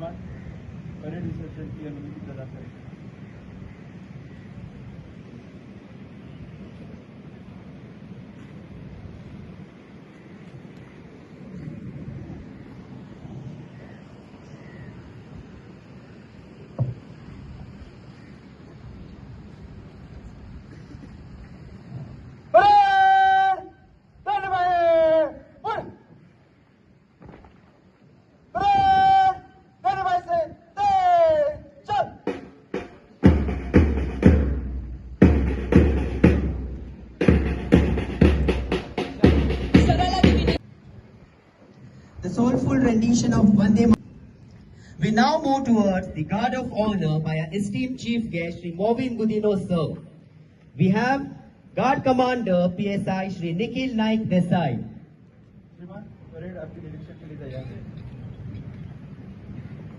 श्रीमान parade विसर्जन की अनुमति प्रदान करें। The soulful rendition of Vande Mataram. We now move towards the guard of honor by our esteemed chief guest, Shri Movin Gudino sir. We have guard commander PSI Shri Nikhil Naik Desai. Shriman parade आपके निरीक्षण के लिए तैयार है।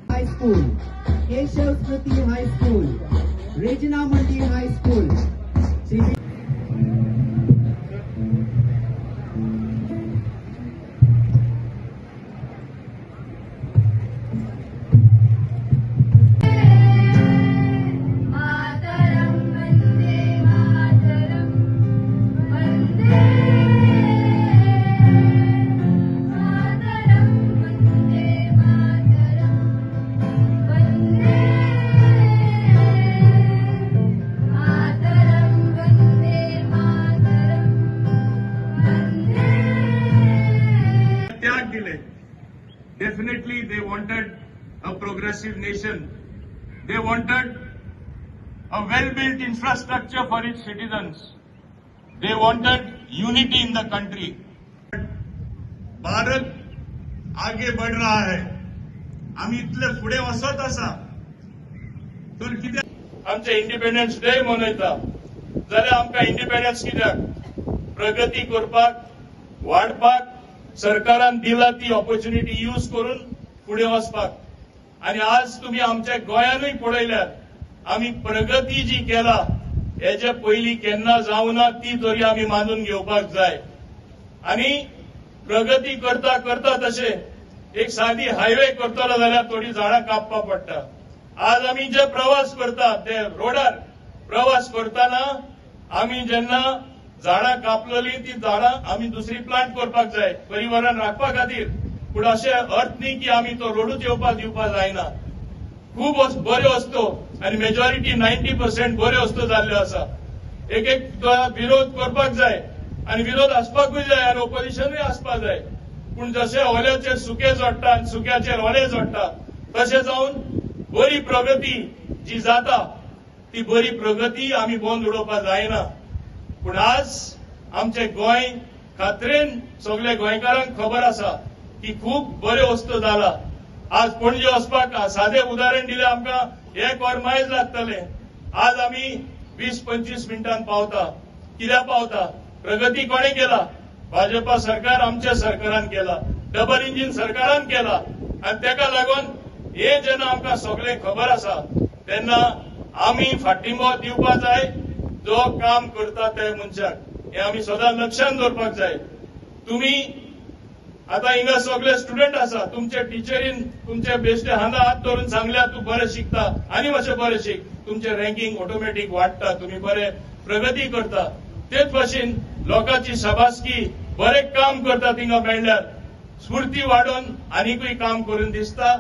High School, Keshav Smriti High School, Regina Mandi High School. Shri Definitely they wanted a progressive nation. They wanted a well-built infrastructure for its citizens. They wanted unity in the country. Bharat आगे बढ़ रहा है. आम्ही इतले पुढे वसत असा तर कित्याक आमचे इंडिपेंडन्स डे मनयता जाल्यार आमकां इंडिपेंडन्स कित्याक प्रगती करपाक वाडपाक सरकारान दिला ती ऑपॉर्च्युनिटी यूज करून पुढे वचपाक. आणि आज तुम्ही आमच्या गोंयानूय पळयल्यार आम्ही प्रगती जी केला हेचे पयलीं केन्ना जावना ती तरी आम्ही मानून घेवपाक जाय. आणि प्रगती करता करता तशे एक सादी हायवे करतलो जाल्यार थोडी झाडां कापपा पडटा. आज आम्ही जे प्रवास करता ते रोडार प्रवास करताना आम्ही जेन्ना झाडां कापलेली ती झाडां आम्ही दुसरी प्लांट करपाक जाय पर्यावरण राखपा खातीर. पूण अशें अर्थ न्ही की आम्ही तो रोडूच येवपाक दिवपाक जायना. खूब बऱ्यो वस्तू आनी मेजॉरिटी 90% बऱ्यो वस्तू जाल्ल्यो आसा. एक विरोध करपाक जाय आनी विरोध आसपाकूय जाय आनी ऑपोजिशनूय आसपाक जाय. पूण जशें ओल्याचेर सुके जोडटा आनी सुक्याचेर ओले जोडटा तशें जावन बरी प्रगती जी जाता ती बरी प्रगती आम्ही बंद उडोवपाक जायना. पूण आज आमचे गोंय खात्रेन सगळे गोंयकारांक खबर आसा की खूब बऱ्यो वस्तू जाला. आज पणजे वचपाक सादे उदाहरण दिलें आमकां 1 वर मायज लागतले. आज आमी 20-25 मिनटांन पावता. कित्याक पावता? प्रगती कोणे केला? भाजपा सरकार आमच्या सरकारान केला. डबल इंजिन सरकारान केला. आनी तेका लागून हे जेन्ना आमकां सगळें खबर आसा तेन्ना आमी फाटींबो दिवपाक जाय जो काम करता ते मनशाक. हे आमी सदां लक्षांत दवरपाक जाय. तुम्ही आता हिंगा सगळे स्टुडंट आसा. तुमचे टिचरीन तुमचे बेश्टे हांगा हात धरून सांगल्यार तूं बरें शिकता आनी मातशें बरें शिक. तुमचे रँकींग ऑटोमॅटीक वाडटा. तुम्ही बरे प्रगती करता. तेच भाशेन लोकांची शाबासकी बरें काम करता थिंगा मेळ्ळ्यार स्फूर्ती वाडोवन आनीकूय काम करून दिसता.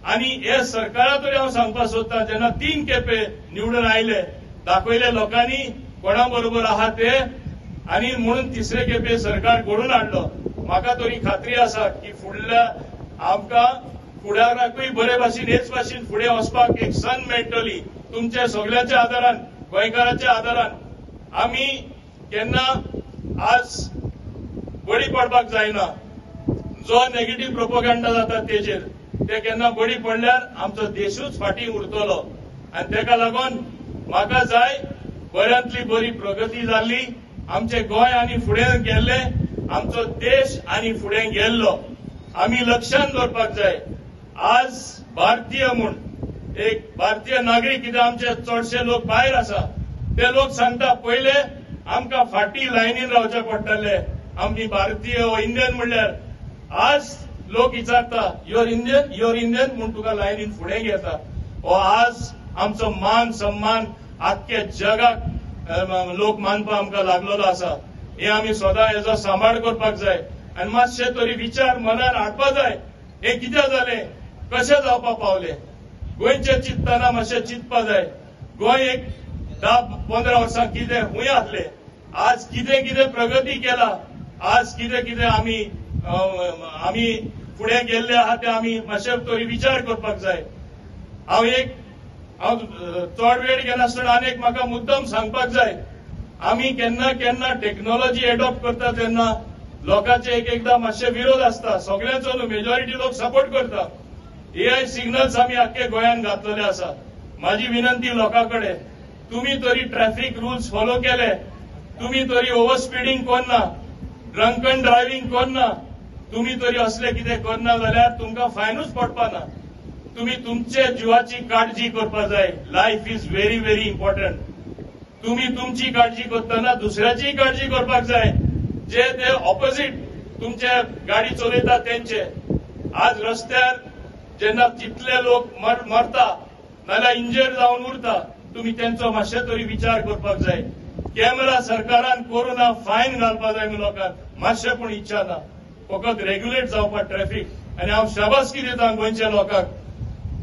आनी हे सरकारा तरी हांव सांगपाक सोदतां जेन्ना 3 खेपे निवडून आयले दाखयले लोकांनी कोणा बरोबर आहा ते आनी म्हणून 3रे खेपे सरकार घडोवन हाडलो. म्हाका तरी खात्री आसा की फुडल्या आमकां फुडाराकूय बरे भाशेन हेच भाशेन फुडें वचपाक एक संद मेळटली. तुमच्या सगळ्यांच्या आदारान गोंयकारांच्या आदारान आमी केन्ना आज बळी पडपाक जायना. जो नेगेटिव्ह प्रोपोगंडा जाता तेजेर ते केन्ना बळी पडल्यार आमचो देशूच फाटीं उरतलो. आनी तेका लागून म्हाका जाय बऱ्यांतली बरी प्रगती जाल्ली. आमचे गोंय आनी फुडें गेल्ले आमचो देश आनी फुडें गेल्लो आमी लक्षांत दवरपाक जाय. आज भारतीय म्हूण एक भारतीय नागरीक कितें आमचे चडशे लोक भायर आसा ते लोक सांगता पयले आमकां फाटीं लायनीन रावचें पडटलें. आमी भारतीय वा इंडियन म्हणल्यार आज लोक विचारता युअर इंडियन म्हणून तुका लायनीन फुडें घेता. हो आज आमचो मान सन्मान आख्या जगाक लोक मानपा आमकां लागलेलो आसा. हे आमी सदां हेजो सांबाळ करपाक जाय आनी मातशे तरी विचार मनान हाडपा जाय. हे कितें जालें, कशें जावपा पावलें, गोंयचे चिंततना मातशें चिंतपा जाय. गोंय एक 10-15 वर्सां कितें खूंय आसलें, आज कितें कितें प्रगती केला, आज कितें कितें आमी फुडें गेल्ले आहा ते आमी मातशें तरी विचार करपाक जाय. हांव चड वेळ घेनासतना आनीक म्हाका मुद्दम सांगपाक जाय. आमी केन्ना केन्ना टेक्नॉलॉजी एडॉप्ट करता तेन्ना लोकांचे एकदां मातशे विरोध आसता. सगळ्यांचो न्हू, मेजॉरिटी लोक सपोर्ट करता. AI सिग्नल्स आमी आख्खे गोंयांत घातलेले आसा. माझी विनंती लोकांकडे, तुम्ही तरी ट्रॅफिक रुल्स फॉलो केले, तुम्ही तरी ओव्हर स्पीडिंग करना, ड्रंकन ड्रायव्हिंग करना, तुम्ही तरी असले कितें करना जाल्यार तुमकां फायनूच पडपाना. तुम्ही तुमचे जिवाची काळजी करपाक जाय. Life is very very important. तुम्ही तुमची काळजी करतना दुसऱ्याची काळजी करपाक जाय. जे ते ऑपोजिट तुमचे गाडी चलयतात तेंचे. आज रस्त्यार जेन्ना तितले लोक मरता नाल्यार इंजर्ड जावन उरता, तुम्ही त्यांचो मातशे तरी विचार करपाक जाय. कॅमेरा सरकारान करुना, फायन घालपाक जाय लोकांक, मातशें पूण इच्छा ना. फकत रेग्युलेट जावपा ट्रॅफिक. आनी हांव शाबासकी दिता गोंयच्या लोकांक.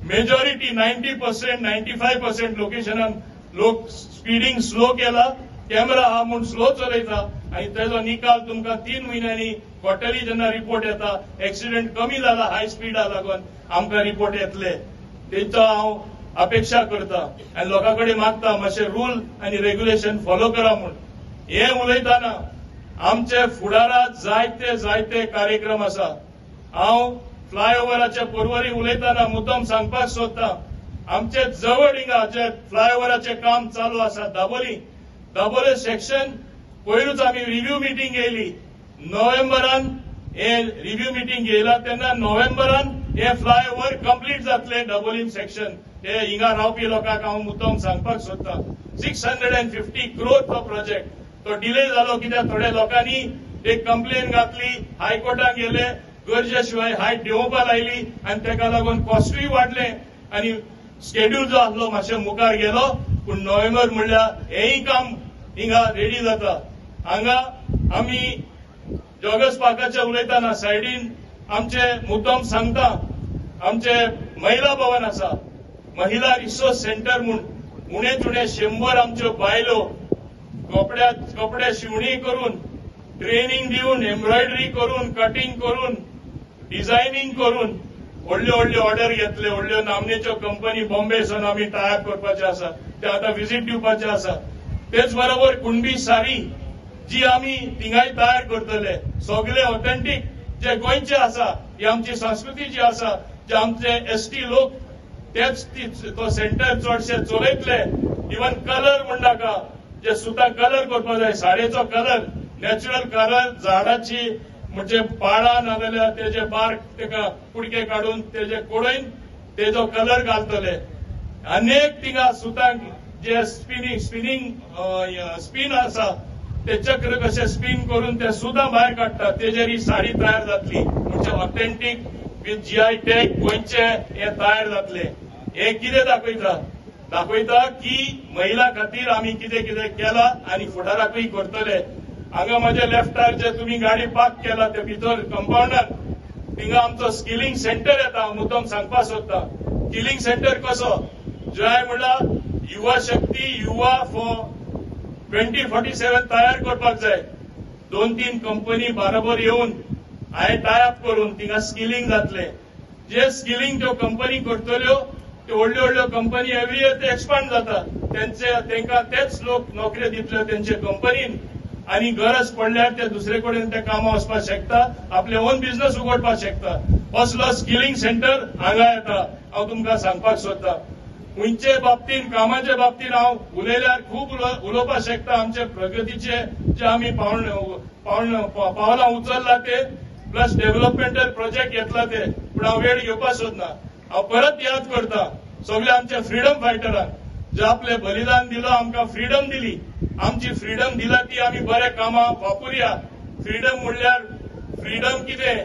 मेजॉरिटी 90%, 95% लोकेशनान लोक स्पीडिंग स्लो केला, कॅमेरा हा म्हूण स्लो चलयता आनी तेजो निकाल तुमकां 3 म्हयन्यांनी क्वार्टरली जेन्ना रिपोर्ट येता, एक्सिडेंट कमी जाला हाय स्पीडा लागून आमकां रिपोर्ट येतले. तेचो हांव अपेक्षा करता आनी लोकांकडे मागता मातशे रूल आनी रेग्युलेशन फॉलो करा म्हूण. हे उलयतना आमचे फुडारात जायते जायते कार्यक्रम आसा. हांव फ्लायओव्हराचे परवरी उलयतना मुद्दम सांगपाक सोदता, आमचे जवळ हिंगा जे फ्लायओव्हराचे काम चालू आसा दाबोळे सेक्शन, पयरूच आमी रिव्ह्यू मिटींग घेयली. नोव्हेंबरान हे रिव्ह्यू मिटींग घेयला तेन्ना नोव्हेंबरान हे फ्लायओव्हर कंप्लीट जातले. दाबोलीम सेक्शन हे हिंगा रावपी लोकांक हांव मुद्दम सांगपाक सोदता. 650 crore तो प्रोजेक्ट तो डिले जालो कित्याक थोड्या लोकांनी एक कंप्लेन घातली, हायकोर्टाक गेले, गरजे शिवाय हायट देंवोवपा लायली आनी तेका लागून कॉस्टूय वाडले आनी शेड्यूल जो आसलो मातशें मुखार गेलो. पूण नोव्हेंबर म्हणल्यार हेय काम हिंगा रेडी जाता. हांगा आमी जॉगर्स पार्काचे उलयतना सायडीन आमचे मुद्दम सांगता, आमचे महिला भवन आसा, महिला रिसोर्स सेंटर म्हूण उणे चुणे 100 आमच्यो बायलो कपडे शिवणी करून, ट्रेनिंग दिवन, एम्ब्रॉयडरी करून, कटिंग करून, डिझायनिंग करून व्हडल्यो व्हडल्यो ऑर्डर घेतले. व्हडल्यो नामनेच्यो कंपनी बॉम्बेसून आमी टायप करपाचे आसा, ते आतां व्हिजीट दिवपाचे आसा. तेच बरोबर कुणबी साडी जी आमी थिंगाय तयार करतले, सगळे ऑथेंटीक जे गोंयचे आसा, ही आमची संस्कृती जी आसा, जे आमचे एसटी लोक तेच तो सेंटर चडशे चलयतले. इवन कलर म्हण नाका, जे सुतां कलर करपाक जाय, साडयेचो कलर, नॅचरल कलर, झाडाची म्हणजे पाळा नाजाल्यार तेजे बार्क तेका कुडके काडून तेजे कोडून तेजो कलर घालतले. अनेक थिंगा सुतांक जे स्पिन आसा ते चक्र कशे स्पिन करून ते सुद्दां भायर काडटा, तेजेर ही साडी तयार जातली. म्हणजे ऑथेंटीक विथ GI टॅग गोंयचे हे तयार जातले. हे कितें दाखयता की महिला खातीर आमी कितें कितें केला आनी फुडाराकूय करतले. हांगा म्हज्या लेफ्टार जे तुम्ही गाडी पार्क केला ते भितर कंपाऊंडार थिंगा आमचो स्किलिंग सेंटर येता. हांव मुद्दम सांगपाक सोदता, स्किलिंग सेंटर कसो, जंय म्हणल्यार युवा शक्ती, युवा फॉर 2047 तयार करपाक जाय. 2-3 कंपनी बरोबर येवन हांवें टायअप करून थिंगा स्किलिंग जातले. जे स्किलिंग त्यो कंपनी करतल्यो त्यो व्हडल्यो व्हडल्यो कंपनी एव्हरी इयर ते एक्सपांड जाता. तेंकां तेच लोक नोकऱ्यो दितले तेंचे कंपनीन आनी गरज पडल्यार ते दुसरे कडेन ते कामां वचपाक शकता, आपले ओन बिझनेस उगडपाक शकता. असलो स्किलिंग सेंटर हांगा येता. हांव तुमकां सांगपाक सोदता, खंयचे बाबतीन कामाच्या बाबतीन हांव उलयल्यार खूब उलोवपाक शकता. आमचे प्रगतीचे जे आमी पावलां उचलला ते, प्लस डेव्हलपमेंटल प्रोजेक्ट घेतला ते, पूण हांव वेळ घेवपाक सोदना. हांव परत याद करता सगळे आमचे फ्रीडम फायटरांक, जे आपले बलिदान दिलो, आमकां फ्रीडम दिली. आमची फ्रीडम दिला ती आमी बरे कामां वापरुया. फ्रीडम म्हणल्यार फ्रीडम कितें,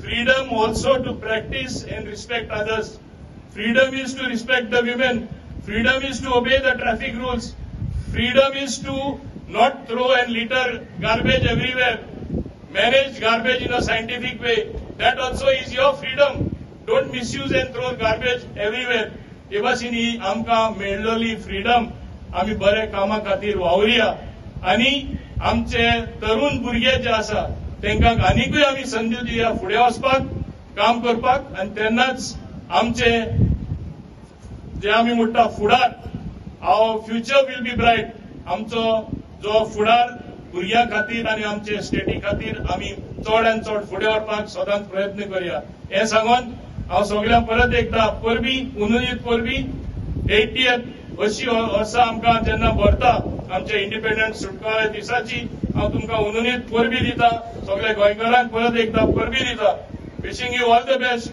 freedom also to practice and respect others. Freedom is to respect the women. Freedom is to obey the traffic rules. Freedom is to not throw and litter garbage everywhere. Manage garbage in a scientific way. That also is your freedom. Don't misuse and throw garbage everywhere. हे भाशेन ही आमकां मेळिल्ली freedom आमी बरे कामा खातीर वावरया आनी आमचे तरुण भुरगे जे आसा तांकां आनीकूय आमी संदी दिवया फुडें वचपाक काम करपाक आनी तेन्नाच आमचे जे आमी म्हणटा फुडार आवर फ्युचर वील बी ब्रायट. आमचो जो फुडार भुरग्यां खातीर आनी आमचे स्टेटी खातीर आमी चड आनी चड फुडें व्हरपाक सदांच प्रयत्न करया. हें सांगून हांव सगळ्यांक परत एकदा परबी उनुनीत परबी 80th अशी वर्सां आमकां जेन्ना भरता आमच्या इंडिपेंडंट सुटका दिसाची हांव तुमकां उनुनीत परबी दिता. सगळ्या गोंयकारांक परत एकदा परबी दिता. Wishing you all the best.